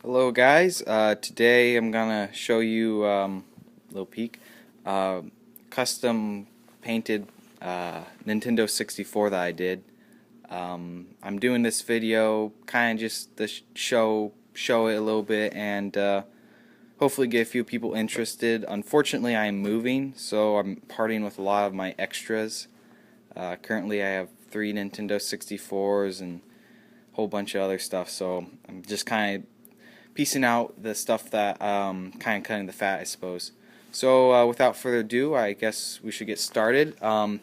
Hello guys, today I'm gonna show you little peek, custom painted Nintendo 64 that I did. I'm doing this video kind of just to show it a little bit and hopefully get a few people interested. Unfortunately I'm moving, so I'm parting with a lot of my extras. Currently I have 3 Nintendo 64s and a whole bunch of other stuff, so I'm just kind of piecing out the stuff that kind of cutting the fat, I suppose. So without further ado, I guess we should get started. The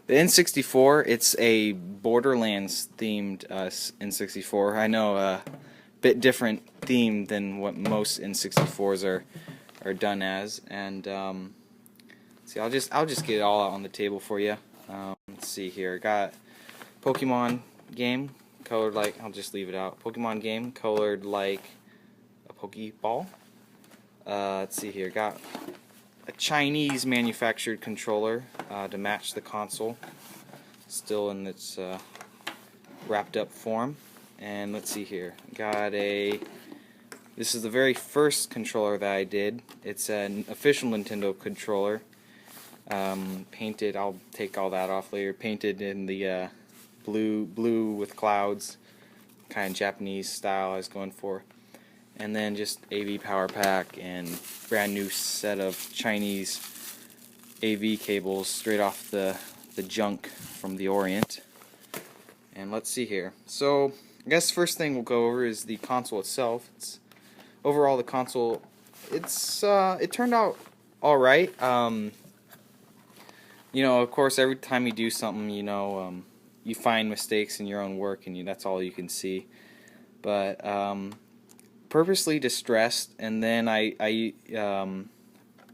N64, it's a Borderlands themed N64. I know a bit different theme than what most N64s are done as. And see, I'll just get it all out on the table for you. Let's see here. Got Pokemon game colored like, I'll just leave it out. Pokemon game colored like Pokeball. Let's see here. Got a Chinese manufactured controller to match the console, still in its wrapped up form. And let's see here. Got a. This is the very first controller that I did. It's an official Nintendo controller. Painted. I'll take all that off later. Painted in the blue with clouds, kind of Japanese style I was going for. And then just AV power pack and brand new set of Chinese AV cables straight off the junk from the Orient. And let's see here. So I guess first thing we'll go over is the console itself. Overall the console, it turned out all right. You know, of course, every time you do something, you know, you find mistakes in your own work, and that's all you can see. But purposely distressed, and then I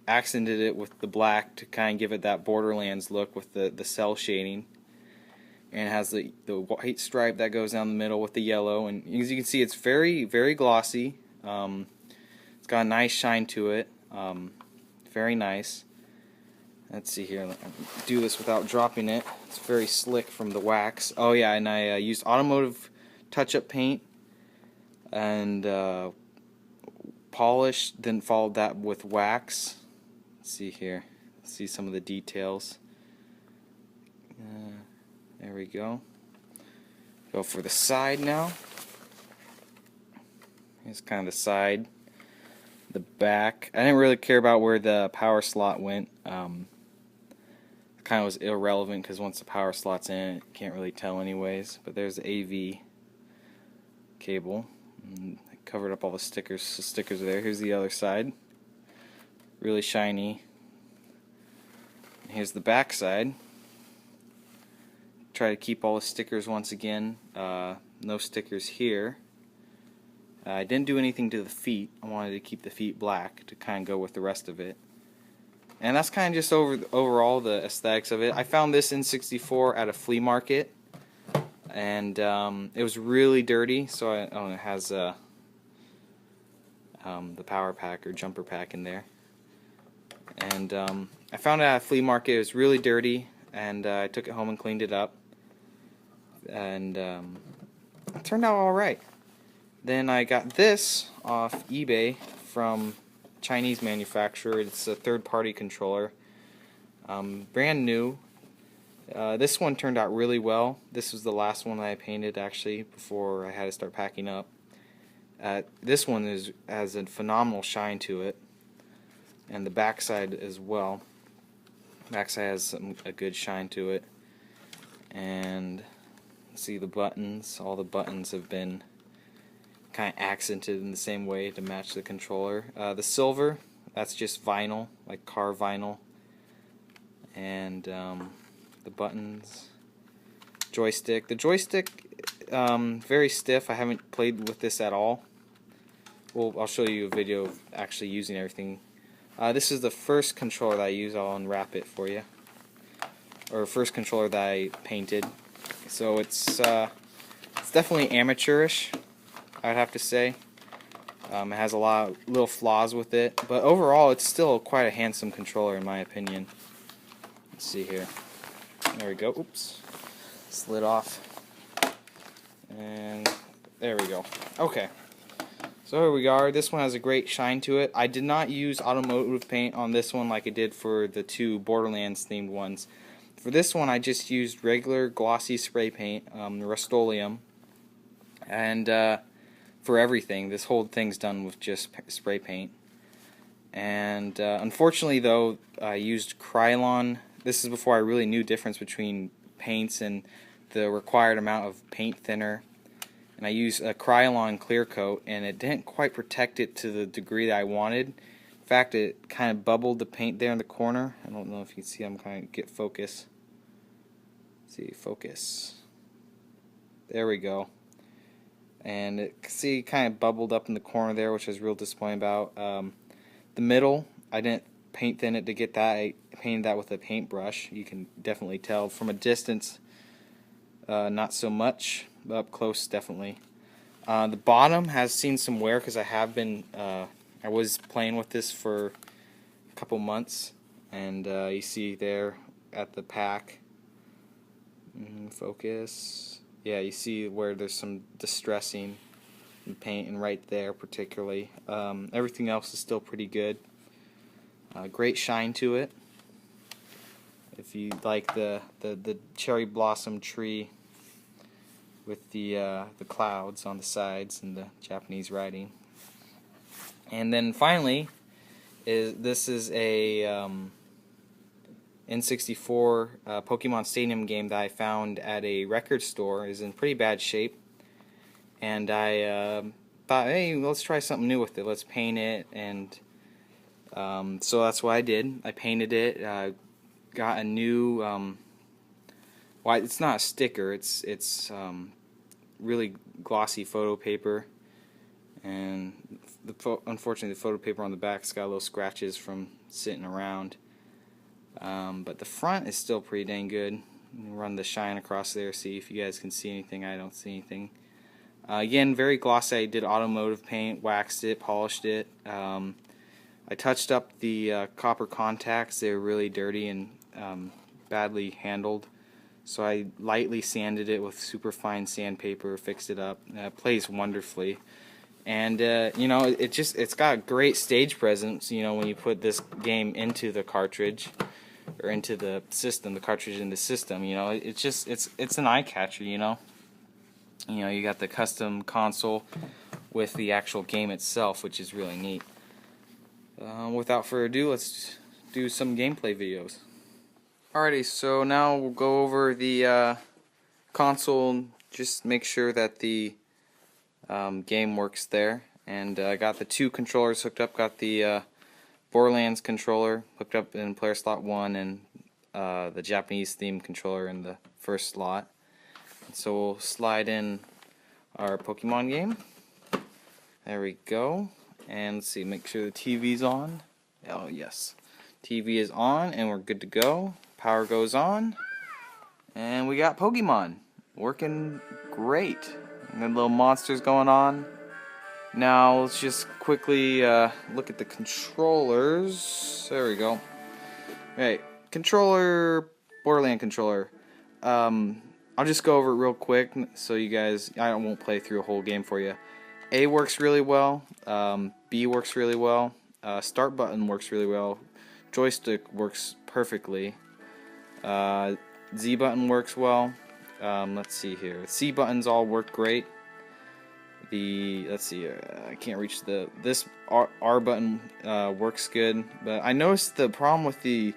accented it with the black to kind of give it that Borderlands look with the cell shading, and it has the white stripe that goes down the middle with the yellow, and as you can see it's very glossy. It's got a nice shine to it, very nice. Let's see here, do this without dropping it. It's very slick from the wax. Oh yeah, and I used automotive touch-up paint and polish, then followed that with wax. Let's see here. Let's see some of the details. There we go. Go for the side now. Here's kind of the side. The back. I didn't really care about where the power slot went. Kind of was irrelevant because once the power slot's in, you can't really tell anyways. But there's the AV cable. And I covered up all the stickers. The stickers are there. Here's the other side. Really shiny. And here's the back side. Try to keep all the stickers once again. No stickers here. I didn't do anything to the feet. I wanted to keep the feet black to kind of go with the rest of it. And that's kind of just overall the aesthetics of it. I found this N64 at a flea market, and it was really dirty. So it has the power pack or jumper pack in there. And I found it at a flea market. It was really dirty, and I took it home and cleaned it up, and it turned out all right. Then I got this off eBay from Chinese manufacturer. It's a third-party controller, brand new. This one turned out really well. This was the last one that I painted actually before I had to start packing up. This one has a phenomenal shine to it, and the backside as well. Backside has a good shine to it, and see the buttons. All the buttons have been kind of accented in the same way to match the controller. The silver, that's just vinyl, like car vinyl. And the buttons, joystick. The joystick, very stiff. I haven't played with this at all. Well, I'll show you a video of actually using everything. This is the first controller that I use. I'll unwrap it for you. Or first controller that I painted. So it's definitely amateurish, I'd have to say. It has a lot of little flaws with it, but overall it's still quite a handsome controller in my opinion. Let's see here. There we go. Oops. Slid off. And there we go. Okay. So here we are. This one has a great shine to it. I did not use automotive paint on this one like I did for the two Borderlands themed ones. For this one I just used regular glossy spray paint, Rust-Oleum, and for everything. This whole thing's done with just spray paint. And unfortunately though, I used Krylon. This is before I really knew the difference between paints and the required amount of paint thinner. And I used a Krylon clear coat, and it didn't quite protect it to the degree that I wanted. In fact, it kind of bubbled the paint there in the corner. I don't know if you can see. I'm kind of get focus. See, focus. There we go. And it see kind of bubbled up in the corner there, which I was real disappointed about. The middle, I didn't paint thin it to get that. I painted that with a paintbrush. You can definitely tell from a distance. Not so much. Up close, definitely. The bottom has seen some wear because I have been. I was playing with this for a couple months, and you see there at the pack. Focus. Yeah, you see where there's some distressing in paint, and right there particularly. Everything else is still pretty good. Great shine to it. If you like the cherry blossom tree with the clouds on the sides and the Japanese writing. And then finally, this is a N64 Pokemon Stadium game that I found at a record store. It's in pretty bad shape, and I thought, hey, let's try something new with it. Let's paint it, and so that's what I did. I painted it. Got a new. Well, it's not a sticker. It's really glossy photo paper, and unfortunately the photo paper on the back's got little scratches from sitting around. But the front is still pretty dang good. Run the shine across there, see if you guys can see anything. I don't see anything. Again, very glossy. I did automotive paint, waxed it, polished it. I touched up the copper contacts. They were really dirty and badly handled. So I lightly sanded it with super fine sandpaper, fixed it up. It plays wonderfully, and you know, it's got a great stage presence. You know, when you put this game into the cartridge or into the system, the cartridge in the system. You know, it's an eye catcher. You know, you got the custom console with the actual game itself, which is really neat. Without further ado, let's do some gameplay videos. Alrighty, so now we'll go over the console and just make sure that the game works there. And I got the two controllers hooked up. Got the Borderlands controller hooked up in player slot 1, and the Japanese theme controller in the first slot. And so we'll slide in our Pokemon game. There we go. And let's see, make sure the TV's on. Oh yes, TV is on, and we're good to go. Power goes on, and we got Pokemon working great. Good little monsters going on. Now let's just quickly look at the controllers. There we go. Right, controller, Borderland controller. I'll just go over it real quick so you guys. I won't play through a whole game for you. A works really well. B works really well. Start button works really well. Joystick works perfectly. Z button works well. Let's see here. C buttons all work great. Let's see. I can't reach this R button works good. But I noticed the problem with the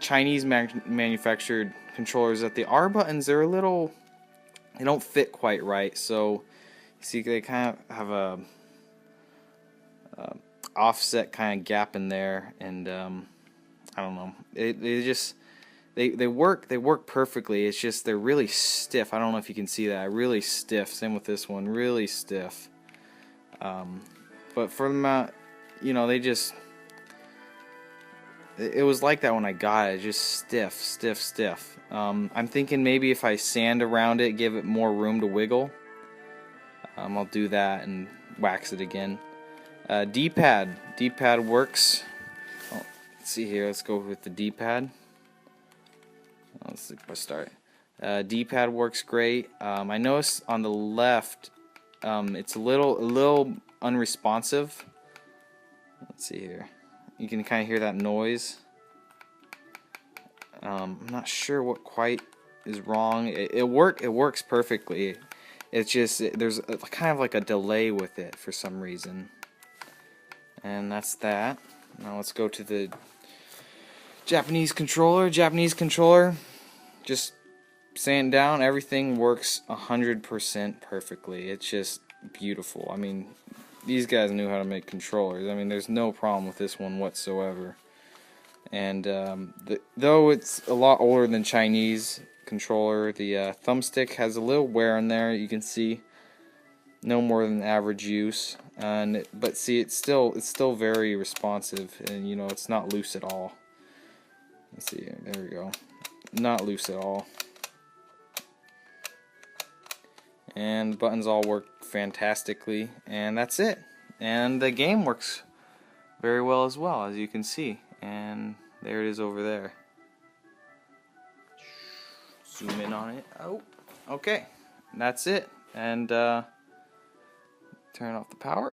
Chinese manufactured controllers that the R buttons, they're a little, they don't fit quite right. So you see they kind of have a offset kind of gap in there, and I don't know. They work perfectly. It's just they're really stiff. I don't know if you can see that. Really stiff. Same with this one. Really stiff. But for them, you know, they just. It was like that when I got it. Just stiff. I'm thinking maybe if I sand around it, give it more room to wiggle. I'll do that and wax it again. D-pad works. Oh, let's see here. Let's go with the D-pad. Let's start. D-pad works great. I noticed on the left, It's a little unresponsive. Let's see here. You can kind of hear that noise. I'm not sure what quite is wrong. It works perfectly. It's just there's kind of like a delay with it for some reason. And that's that. Now let's go to the Japanese controller. Just sand down, everything works 100% perfectly. It's just beautiful. I mean, these guys knew how to make controllers. I mean, there's no problem with this one whatsoever. And though it's a lot older than Chinese controller, the thumbstick has a little wear in there. You can see no more than average use. But see, it's still very responsive, and you know it's not loose at all. Let's see, there we go. Not loose at all. And the buttons all work fantastically, and that's it. And the game works very well as well, as you can see. And there it is over there. Zoom in on it. Oh, okay. That's it. And turn off the power.